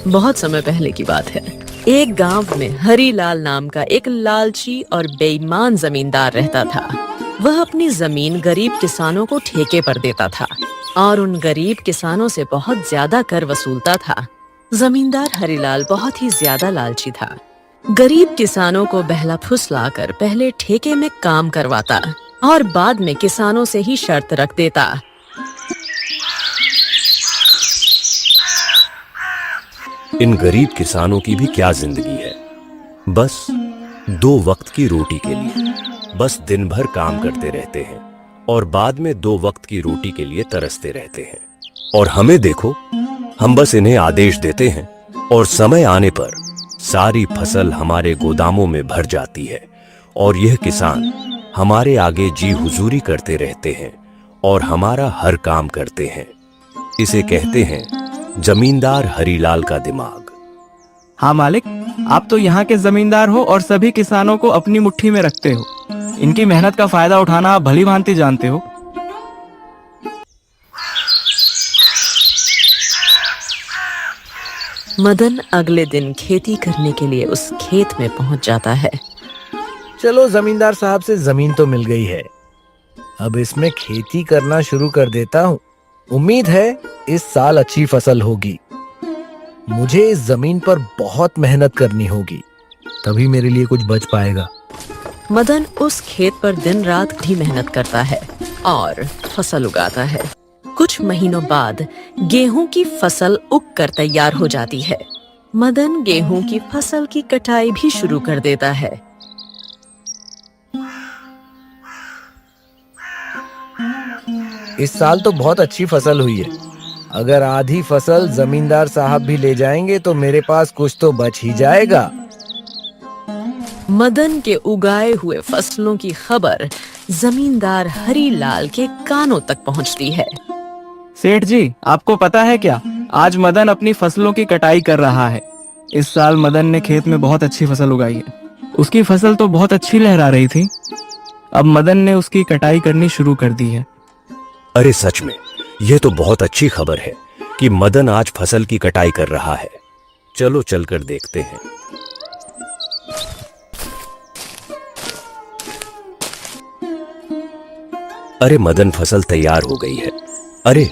बहुत समय पहले की बात है। एक गांव में हरीलाल नाम का एक लालची और बेईमान जमींदार रहता था। वह अपनी जमीन गरीब किसानों को ठेके पर देता था और उन गरीब किसानों से बहुत ज्यादा कर वसूलता था। जमींदार हरीलाल बहुत ही ज्यादा लालची था। गरीब किसानों को बहला फुसलाकर पहले ठेके में काम करवाता और बाद में किसानों से ही शर्त रख देता। इन गरीब किसानों की भी क्या जिंदगी है, बस 2 वक्त की रोटी के लिए बस दिन भर काम करते रहते हैं और बाद में 2 वक्त की रोटी के लिए तरसते रहते हैं। और हमें देखो, हम बस इन्हें आदेश देते हैं और समय आने पर सारी फसल हमारे गोदामों में भर जाती है और यह किसान हमारे आगे जी हुजूरी करते रहते हैं और हमारा हर काम करते हैं। इसे कहते हैं जमींदार हरीलाल का दिमाग। हाँ मालिक, आप तो यहाँ के जमींदार हो और सभी किसानों को अपनी मुट्ठी में रखते हो। इनकी मेहनत का फायदा उठाना आप भली भांति जानते हो। मदन अगले दिन खेती करने के लिए उस खेत में पहुंच जाता है। चलो, जमींदार साहब से जमीन तो मिल गई है, अब इसमें खेती करना शुरू कर देता हूँ। उम्मीद है इस साल अच्छी फसल होगी। मुझे इस जमीन पर बहुत मेहनत करनी होगी, तभी मेरे लिए कुछ बच पाएगा। मदन उस खेत पर दिन रात भी मेहनत करता है और फसल उगाता है। कुछ महीनों बाद गेहूं की फसल उग कर तैयार हो जाती है। मदन गेहूं की फसल की कटाई भी शुरू कर देता है। इस साल तो बहुत अच्छी फसल हुई है। अगर आधी फसल जमींदार साहब भी ले जाएंगे तो मेरे पास कुछ तो बच ही जाएगा। मदन के उगाए हुए फसलों की खबर जमींदार हरीलाल के कानों तक पहुंचती है। सेठ जी, आपको पता है क्या, आज मदन अपनी फसलों की कटाई कर रहा है। इस साल मदन ने खेत में बहुत अच्छी फसल उगाई है। उसकी फसल तो बहुत अच्छी लहरा रही थी। अब मदन ने उसकी कटाई करनी शुरू कर दी है। अरे सच में, यह तो बहुत अच्छी खबर है कि मदन आज फसल की कटाई कर रहा है। चलो चलकर देखते हैं। अरे मदन, फसल तैयार हो गई है। अरे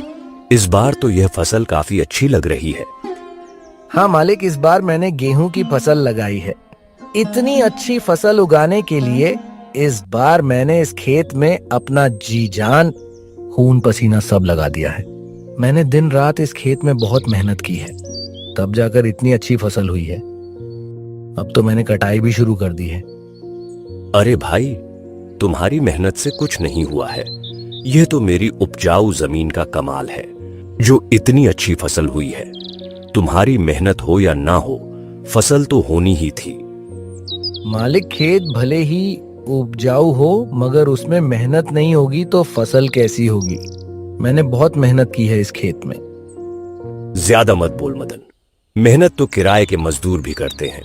इस बार तो यह फसल काफी अच्छी लग रही है। हाँ मालिक, इस बार मैंने गेहूं की फसल लगाई है। इतनी अच्छी फसल उगाने के लिए इस बार मैंने इस खेत में अपना जी जान, खून पसीना सब लगा दिया है। मैंने दिन रात इस खेत में बहुत मेहनत की है, तब जाकर इतनी अच्छी फसल हुई है। अब तो मैंने कटाई भी शुरू कर दी है। अरे भाई, तुम्हारी मेहनत से कुछ नहीं हुआ है। यह तो मेरी उपजाऊ जमीन का कमाल है जो इतनी अच्छी फसल हुई है। तुम्हारी मेहनत हो या ना हो, फसल तो होनी ही थी। मालिक, खेत भले ही उपजाऊ हो मगर उसमें मेहनत नहीं होगी तो फसल कैसी होगी। मैंने बहुत मेहनत की है इस खेत में। ज्यादा मत बोल मदन, मेहनत तो किराए के मजदूर भी करते हैं।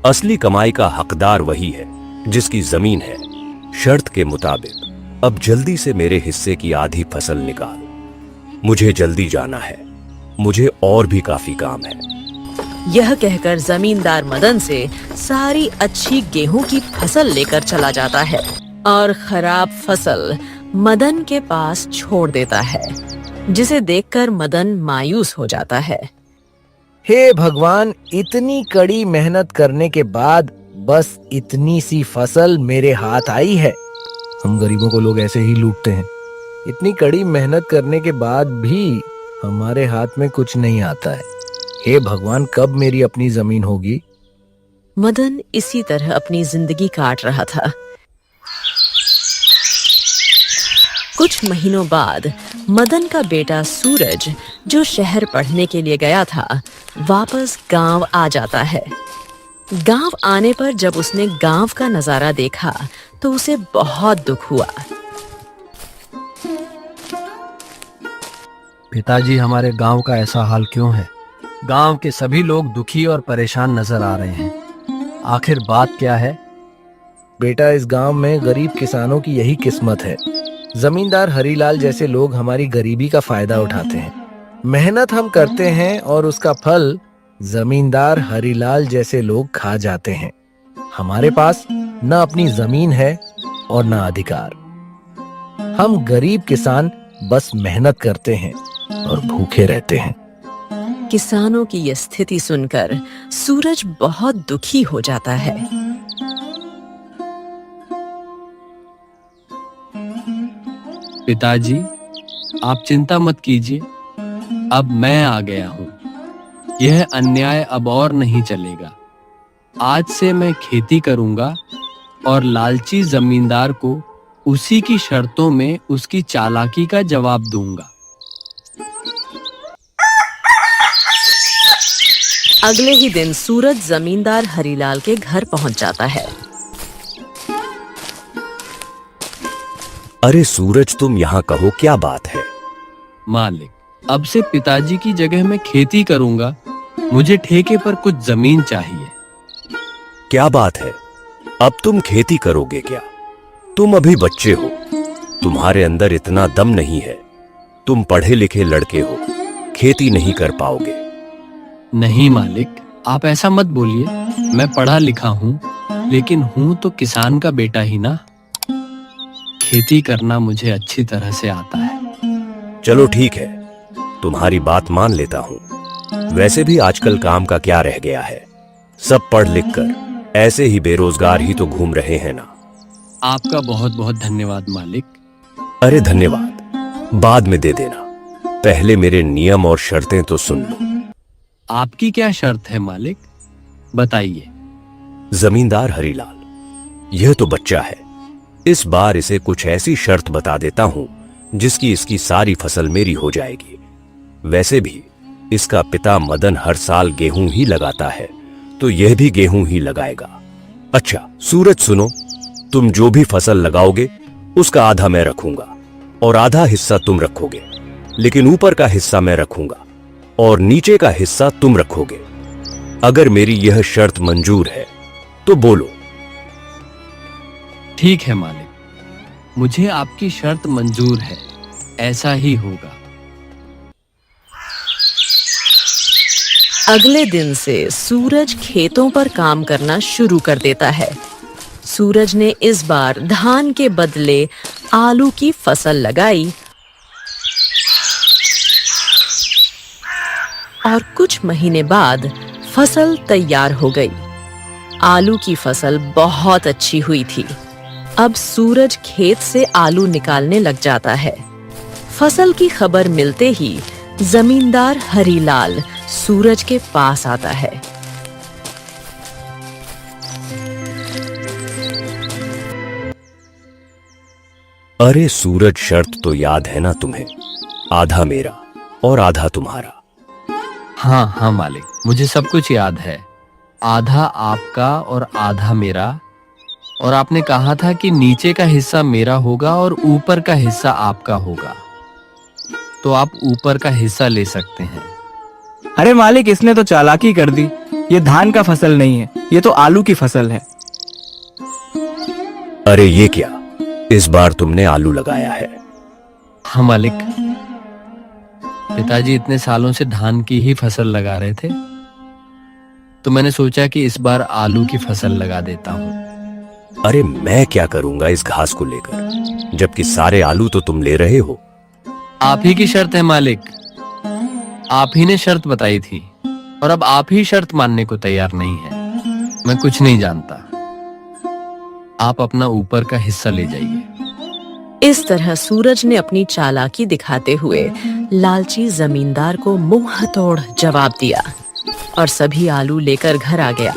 असली कमाई का हकदार वही है जिसकी जमीन है। शर्त के मुताबिक अब जल्दी से मेरे हिस्से की आधी फसल निकाल। मुझे जल्दी जाना है, मुझे और भी काफी काम है। यह कहकर जमींदार मदन से सारी अच्छी गेहूं की फसल लेकर चला जाता है और खराब फसल मदन के पास छोड़ देता है, जिसे देखकर मदन मायूस हो जाता है। हे भगवान, इतनी कड़ी मेहनत करने के बाद बस इतनी सी फसल मेरे हाथ आई है। हम गरीबों को लोग ऐसे ही लूटते हैं। इतनी कड़ी मेहनत करने के बाद भी हमारे हाथ में कुछ नहीं आता है। हे भगवान, कब मेरी अपनी जमीन होगी। मदन इसी तरह अपनी जिंदगी काट रहा था। कुछ महीनों बाद मदन का बेटा सूरज, जो शहर पढ़ने के लिए गया था, वापस गांव आ जाता है। गांव आने पर जब उसने गांव का नजारा देखा तो उसे बहुत दुख हुआ। पिताजी, हमारे गांव का ऐसा हाल क्यों है? गांव के सभी लोग दुखी और परेशान नजर आ रहे हैं। आखिर बात क्या है? बेटा, इस गांव में गरीब किसानों की यही किस्मत है। जमींदार हरीलाल जैसे लोग हमारी गरीबी का फायदा उठाते हैं। मेहनत हम करते हैं और उसका फल जमींदार हरीलाल जैसे लोग खा जाते हैं। हमारे पास न अपनी जमीन है और न अधिकार। हम गरीब किसान बस मेहनत करते हैं और भूखे रहते हैं। किसानों की यह स्थिति सुनकर सूरज बहुत दुखी हो जाता है। पिताजी, आप चिंता मत कीजिए, अब मैं आ गया हूँ। यह अन्याय अब और नहीं चलेगा। आज से मैं खेती करूंगा और लालची जमींदार को उसी की शर्तों में उसकी चालाकी का जवाब दूंगा। अगले ही दिन सूरज जमींदार हरीलाल के घर पहुंच जाता है। अरे सूरज, तुम यहाँ कहो, क्या बात है? मालिक, अब से पिताजी की जगह मैं खेती करूंगा। मुझे ठेके पर कुछ जमीन चाहिए। क्या बात है? अब तुम खेती करोगे क्या? तुम अभी बच्चे हो, तुम्हारे अंदर इतना दम नहीं है। तुम पढ़े लिखे लड़के हो, खेती नहीं कर पाओगे। नहीं मालिक, आप ऐसा मत बोलिए। मैं पढ़ा लिखा हूँ, लेकिन हूँ तो किसान का बेटा ही ना। खेती करना मुझे अच्छी तरह से आता है। चलो ठीक है, तुम्हारी बात मान लेता हूँ। वैसे भी आजकल काम का क्या रह गया है? सब पढ़ लिख कर ऐसे ही बेरोजगार ही तो घूम रहे हैं ना। आपका बहुत बहुत धन्यवाद मालिक। अरे धन्यवाद बाद में दे देना, पहले मेरे नियम और शर्तें तो सुन लो। आपकी क्या शर्त है मालिक, बताइए। जमींदार हरीलाल, यह तो बच्चा है। इस बार इसे कुछ ऐसी शर्त बता देता हूं जिसकी इसकी सारी फसल मेरी हो जाएगी। वैसे भी इसका पिता मदन हर साल गेहूं ही लगाता है, तो यह भी गेहूं ही लगाएगा। अच्छा सूरज सुनो, तुम जो भी फसल लगाओगे उसका आधा मैं रखूंगा और आधा हिस्सा तुम रखोगे, लेकिन ऊपर का हिस्सा मैं रखूंगा और नीचे का हिस्सा तुम रखोगे। अगर मेरी यह शर्त मंजूर है तो बोलो। ठीक है मालिक, मुझे आपकी शर्त मंजूर है, ऐसा ही होगा। अगले दिन से सूरज खेतों पर काम करना शुरू कर देता है। सूरज ने इस बार धान के बदले आलू की फसल लगाई और कुछ महीने बाद फसल तैयार हो गई। आलू की फसल बहुत अच्छी हुई थी। अब सूरज खेत से आलू निकालने लग जाता है। फसल की खबर मिलते ही जमींदार हरीलाल सूरज के पास आता है। अरे सूरज, शर्त तो याद है ना तुम्हें? आधा मेरा और आधा तुम्हारा। हाँ हाँ मालिक, मुझे सब कुछ याद है। आधा आपका और आधा मेरा। और आपने कहा था कि नीचे का हिस्सा मेरा होगा और ऊपर का हिस्सा आपका होगा, तो आप ऊपर का हिस्सा ले सकते हैं। अरे मालिक, इसने तो चालाकी कर दी। ये धान का फसल नहीं है, ये तो आलू की फसल है। अरे ये क्या, इस बार तुमने आलू लगाया है? हाँ मालिक, पिताजी इतने सालों से धान की ही फसल लगा रहे थे, तो मैंने सोचा कि इस बार आलू की फसल लगा देता हूँ। अरे मैं क्या करूंगा इस घास को लेकर, जबकि सारे आलू तो तुम ले रहे हो। आप ही की शर्त है मालिक, आप ही ने शर्त बताई थी और अब आप ही शर्त मानने को तैयार नहीं है। मैं कुछ नहीं जानता, आप अपना ऊपर का हिस्सा ले जाइए। इस तरह सूरज ने अपनी चालाकी दिखाते हुए लालची जमींदार को मुंह तोड़ जवाब दिया और सभी आलू लेकर घर आ गया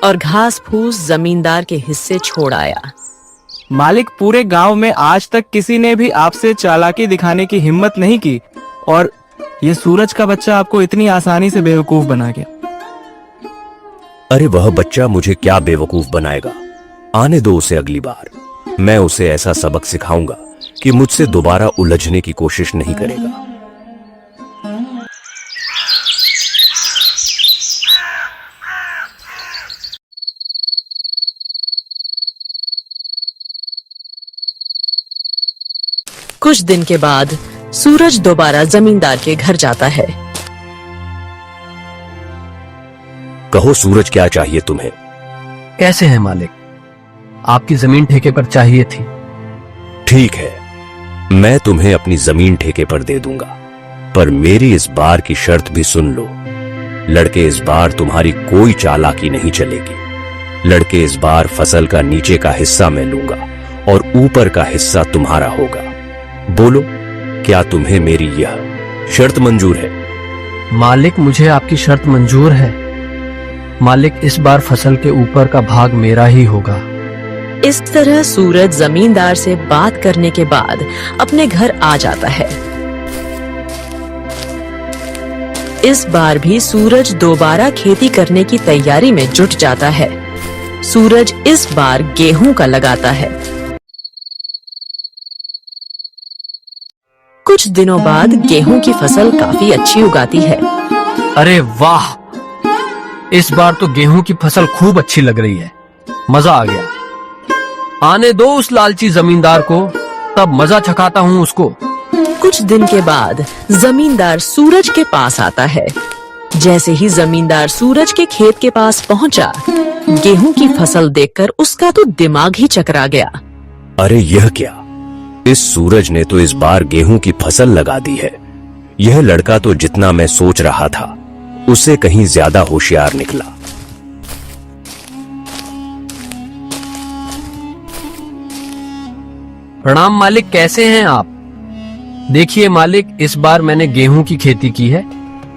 और घास फूस जमींदार के हिस्से छोड़ आया। मालिक, पूरे गांव में आज तक किसी ने भी आपसे चालाकी दिखाने की हिम्मत नहीं की और ये सूरज का बच्चा आपको इतनी आसानी से बेवकूफ बना गया। अरे वह बच्चा मुझे क्या बेवकूफ बनाएगा? आने दो उसे, अगली बार मैं उसे ऐसा सबक सिखाऊंगा कि मुझसे दोबारा उलझने की कोशिश नहीं करेगा। कुछ दिन के बाद सूरज दोबारा जमींदार के घर जाता है। कहो सूरज, क्या चाहिए तुम्हें? कैसे हैं मालिक? आपकी जमीन ठेके पर चाहिए थी। ठीक है, मैं तुम्हें अपनी जमीन ठेके पर दे दूंगा, पर मेरी इस बार की शर्त भी सुन लो। लड़के, इस बार तुम्हारी कोई चालाकी नहीं चलेगी। लड़के, इस बार फसल का नीचे का हिस्सा मैं लूंगा और ऊपर का हिस्सा तुम्हारा होगा। बोलो, क्या तुम्हें मेरी यह शर्त मंजूर है? मालिक, मुझे आपकी शर्त मंजूर है। मालिक, इस बार फसल के ऊपर का भाग मेरा ही होगा। इस तरह सूरज जमींदार से बात करने के बाद अपने घर आ जाता है। इस बार भी सूरज दोबारा खेती करने की तैयारी में जुट जाता है। सूरज इस बार गेहूं का लगाता है। कुछ दिनों बाद गेहूं की फसल काफी अच्छी उगाती है। अरे वाह, इस बार तो गेहूं की फसल खूब अच्छी लग रही है। मजा आ गया। आने दो उस लालची जमींदार को, तब मजा चखाता हूँ उसको। कुछ दिन के बाद जमींदार सूरज के पास आता है। जैसे ही जमींदार सूरज के खेत के पास पहुंचा, गेहूं की फसल देखकर उसका तो दिमाग ही चकरा गया। अरे यह क्या? इस सूरज ने तो इस बार गेहूं की फसल लगा दी है। यह लड़का तो जितना मैं सोच रहा था उससे कहीं ज्यादा होशियार निकला। प्रणाम मालिक, कैसे हैं आप? देखिए मालिक, इस बार मैंने गेहूं की खेती की है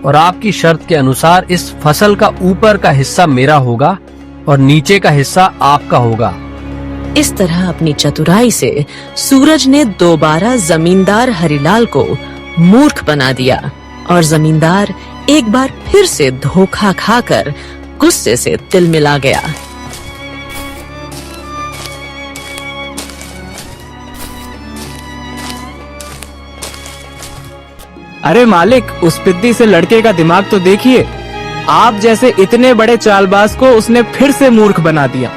और आपकी शर्त के अनुसार इस फसल का ऊपर का हिस्सा मेरा होगा और नीचे का हिस्सा आपका होगा। इस तरह अपनी चतुराई से सूरज ने दोबारा जमींदार हरिलाल को मूर्ख बना दिया और जमींदार एक बार फिर से धोखा खाकर गुस्से से तिलमिला गया। अरे मालिक, उस पिद्दी से लड़के का दिमाग तो देखिए। आप जैसे इतने बड़े चालबाज को उसने फिर से मूर्ख बना दिया।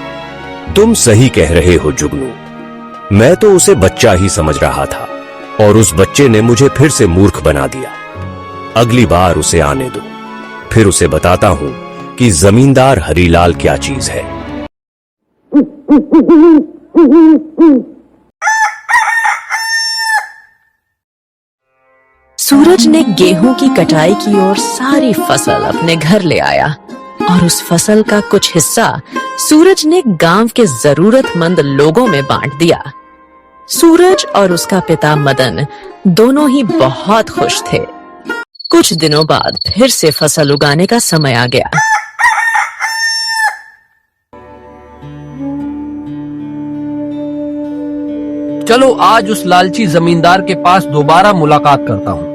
तुम सही कह रहे हो जुगनू, मैं तो उसे बच्चा ही समझ रहा था और उस बच्चे ने मुझे फिर से मूर्ख बना दिया। अगली बार उसे आने दो, फिर उसे बताता हूं कि जमींदार हरीलाल क्या चीज है। सूरज ने गेहूं की कटाई की और सारी फसल अपने घर ले आया और उस फसल का कुछ हिस्सा सूरज ने गांव के जरूरतमंद लोगों में बांट दिया। सूरज और उसका पिता मदन दोनों ही बहुत खुश थे। कुछ दिनों बाद फिर से फसल उगाने का समय आ गया। चलो आज उस लालची जमींदार के पास दोबारा मुलाकात करता हूँ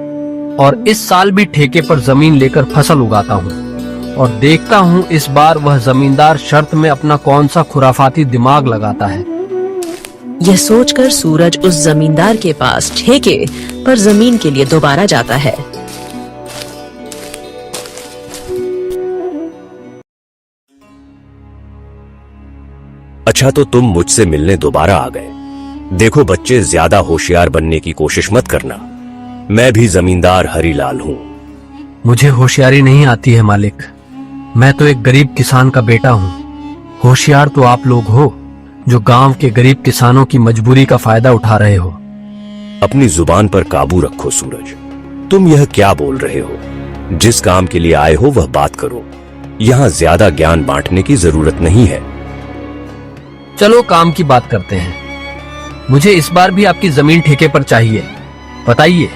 और इस साल भी ठेके पर जमीन लेकर फसल उगाता हूँ और देखता हूँ इस बार वह जमींदार शर्त में अपना कौन सा खुराफाती दिमाग लगाता है। यह सोचकर सूरज उस जमींदार के पास ठेके पर जमीन के लिए दोबारा जाता है। अच्छा, तो तुम मुझसे मिलने दोबारा आ गए। देखो बच्चे, ज्यादा होशियार बनने की कोशिश मत करना। मैं भी जमींदार हरीलाल हूँ। मुझे होशियारी नहीं आती है मालिक। मैं तो एक गरीब किसान का बेटा हूँ। होशियार तो आप लोग हो जो गांव के गरीब किसानों की मजबूरी का फायदा उठा रहे हो। अपनी जुबान पर काबू रखो सूरज। तुम यह क्या बोल रहे हो? जिस काम के लिए आए हो वह बात करो। यहाँ ज्यादा ज्ञान बांटने की जरूरत नहीं है। चलो काम की बात करते हैं। मुझे इस बार भी आपकी जमीन ठेके पर चाहिए। बताइए,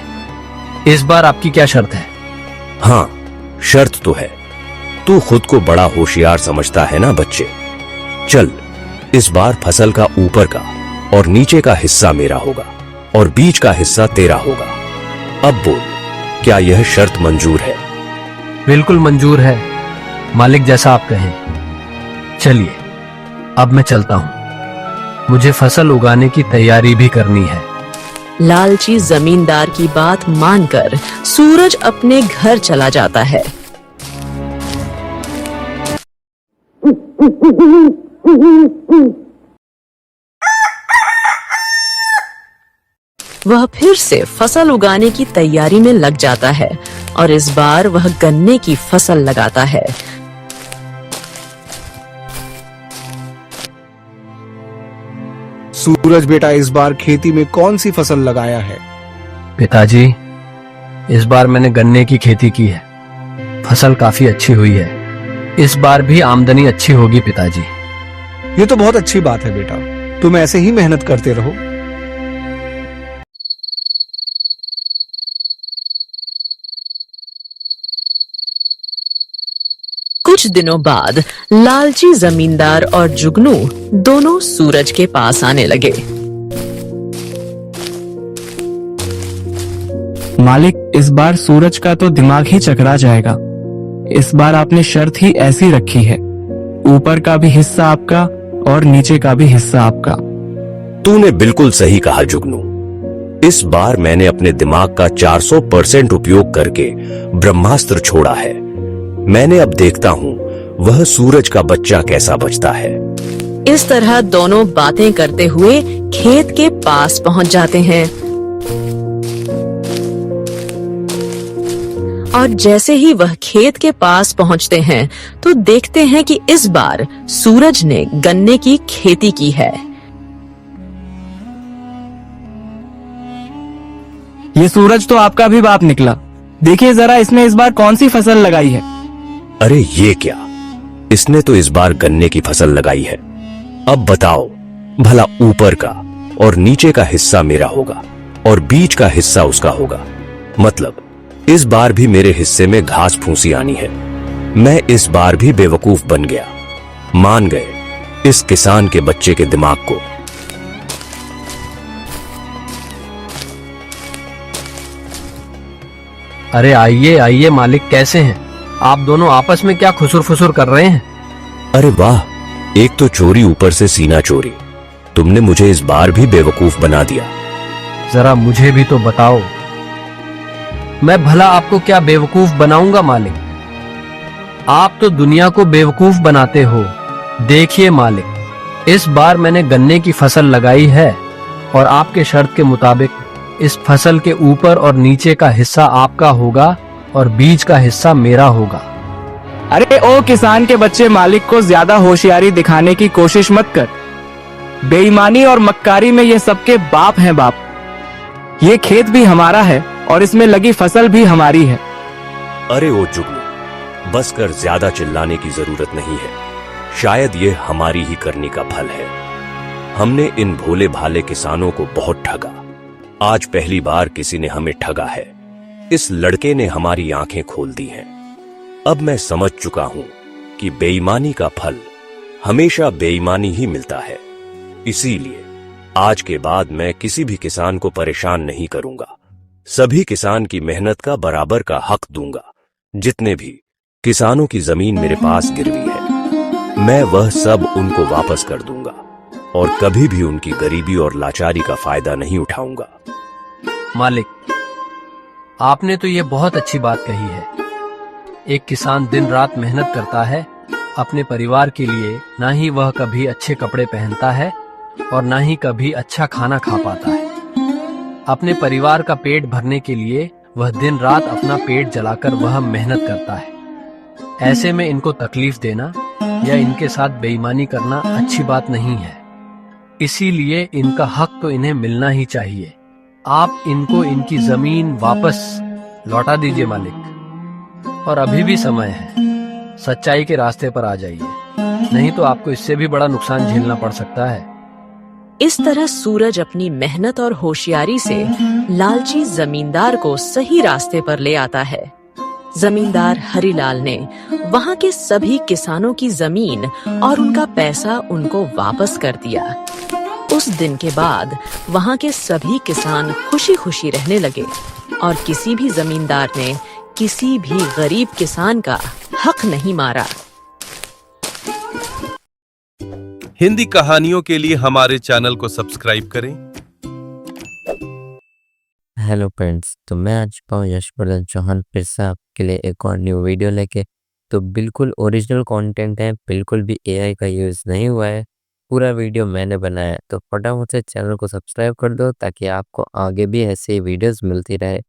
इस बार आपकी क्या शर्त है? हाँ, शर्त तो है। तू खुद को बड़ा होशियार समझता है ना बच्चे। चल, इस बार फसल का ऊपर का और नीचे का हिस्सा मेरा होगा और बीच का हिस्सा तेरा होगा। अब बोल, क्या यह शर्त मंजूर है? बिल्कुल मंजूर है मालिक, जैसा आप कहें। चलिए अब मैं चलता हूँ। मुझे फसल उगाने की तैयारी भी करनी है। लालची जमींदार की बात मानकर सूरज अपने घर चला जाता है। वह फिर से फसल उगाने की तैयारी में लग जाता है और इस बार वह गन्ने की फसल लगाता है। सूरज बेटा इस बार खेती में कौन सी फसल लगाया है? पिताजी, इस बार मैंने गन्ने की खेती की है। फसल काफी अच्छी हुई है। इस बार भी आमदनी अच्छी होगी पिताजी। ये तो बहुत अच्छी बात है बेटा, तुम ऐसे ही मेहनत करते रहो। कुछ दिनों बाद लालची जमींदार और जुगनू दोनों सूरज के पास आने लगे। मालिक, इस बार सूरज का तो दिमाग ही चकरा जाएगा। इस बार आपने शर्त ही ऐसी रखी है, ऊपर का भी हिस्सा आपका और नीचे का भी हिस्सा आपका। तूने बिल्कुल सही कहा जुगनू। इस बार मैंने अपने दिमाग का 400% उपयोग करके ब्रह्मास्त्र छोड़ा है। मैंने अब देखता हूं वह सूरज का बच्चा कैसा बचता है। इस तरह दोनों बातें करते हुए खेत के पास पहुंच जाते हैं और जैसे ही वह खेत के पास पहुंचते हैं तो देखते हैं कि इस बार सूरज ने गन्ने की खेती की है। ये सूरज तो आपका भी बाप निकला। देखिए जरा इसने इस बार कौन सी फसल लगाई है। अरे ये क्या, इसने तो इस बार गन्ने की फसल लगाई है। अब बताओ भला ऊपर का और नीचे का हिस्सा मेरा होगा और बीच का हिस्सा उसका होगा। मतलब इस बार भी मेरे हिस्से में घास फूसी आनी है। मैं इस बार भी बेवकूफ बन गया। मान गए इस किसान के बच्चे के दिमाग को। अरे आइए आइए मालिक, कैसे हैं आप दोनों? आपस में क्या खुसुर फुसुर कर रहे हैं? अरे वाह, एक तो चोरी ऊपर से सीना चोरी। तुमने मुझे इस बार भी बेवकूफ बना दिया। जरा मुझे भी तो बताओ, मैं भला आपको क्या बेवकूफ बनाऊंगा मालिक? आप तो दुनिया को बेवकूफ बनाते हो। देखिए मालिक, इस बार मैंने गन्ने की फसल लगाई है और आपके शर्त के मुताबिक इस फसल के ऊपर और नीचे का हिस्सा आपका होगा और बीच का हिस्सा मेरा होगा। अरे ओ किसान के बच्चे, मालिक को ज्यादा होशियारी दिखाने की कोशिश मत कर। बेईमानी और मक्कारी में ये सबके बाप हैं बाप। ये खेत भी हमारा है और इसमें लगी फसल भी हमारी है। अरे ओ जुगनू, बस कर, ज्यादा चिल्लाने की जरूरत नहीं है। शायद ये हमारी ही करनी का फल है। हमने इन भोले भाले किसानों को बहुत ठगा। आज पहली बार किसी ने हमें ठगा है। इस लड़के ने हमारी आंखें खोल दी हैं। अब मैं समझ चुका हूं कि बेईमानी का फल हमेशा बेईमानी ही मिलता है। इसीलिए आज के बाद मैं किसी भी किसान को परेशान नहीं करूंगा। सभी किसान की मेहनत का बराबर का हक दूंगा। जितने भी किसानों की जमीन मेरे पास गिरवी है, मैं वह सब उनको वापस कर दूंगा और कभी भी उनकी गरीबी और लाचारी का फायदा नहीं उठाऊंगा। मालिक, आपने तो ये बहुत अच्छी बात कही है। एक किसान दिन रात मेहनत करता है अपने परिवार के लिए। ना ही वह कभी अच्छे कपड़े पहनता है और ना ही कभी अच्छा खाना खा पाता है। अपने परिवार का पेट भरने के लिए वह दिन रात अपना पेट जलाकर वह मेहनत करता है। ऐसे में इनको तकलीफ देना या इनके साथ बेईमानी करना अच्छी बात नहीं है। इसीलिए इनका हक तो इन्हें मिलना ही चाहिए। आप इनको इनकी जमीन वापस लौटा दीजिए मालिक। और अभी भी समय है, सच्चाई के रास्ते पर आ जाइए, नहीं तो आपको इससे भी बड़ा नुकसान झेलना पड़ सकता है। इस तरह सूरज अपनी मेहनत और होशियारी से लालची जमींदार को सही रास्ते पर ले आता है। जमींदार हरिलाल ने वहां के सभी किसानों की जमीन और उनका पैसा उनको वापस कर दिया। उस दिन के बाद वहां के सभी किसान खुशी खुशी रहने लगे और किसी भी जमींदार ने किसी भी गरीब किसान का हक नहीं मारा। हिंदी कहानियों के लिए हमारे चैनल को सब्सक्राइब करें। हेलो फ्रेंड्स, तो मैं आ चुका हूँ यशवर्धन चौहान फिर से आपके लिए एक और न्यू वीडियो लेके। तो बिल्कुल ओरिजिनल कंटेंट है, बिल्कुल भी एआई का यूज़ नहीं हुआ है। पूरा वीडियो मैंने बनाया है, तो फटाफट से चैनल को सब्सक्राइब कर दो ताकि आपको आगे भी ऐसे वीडियोस मिलती रहे।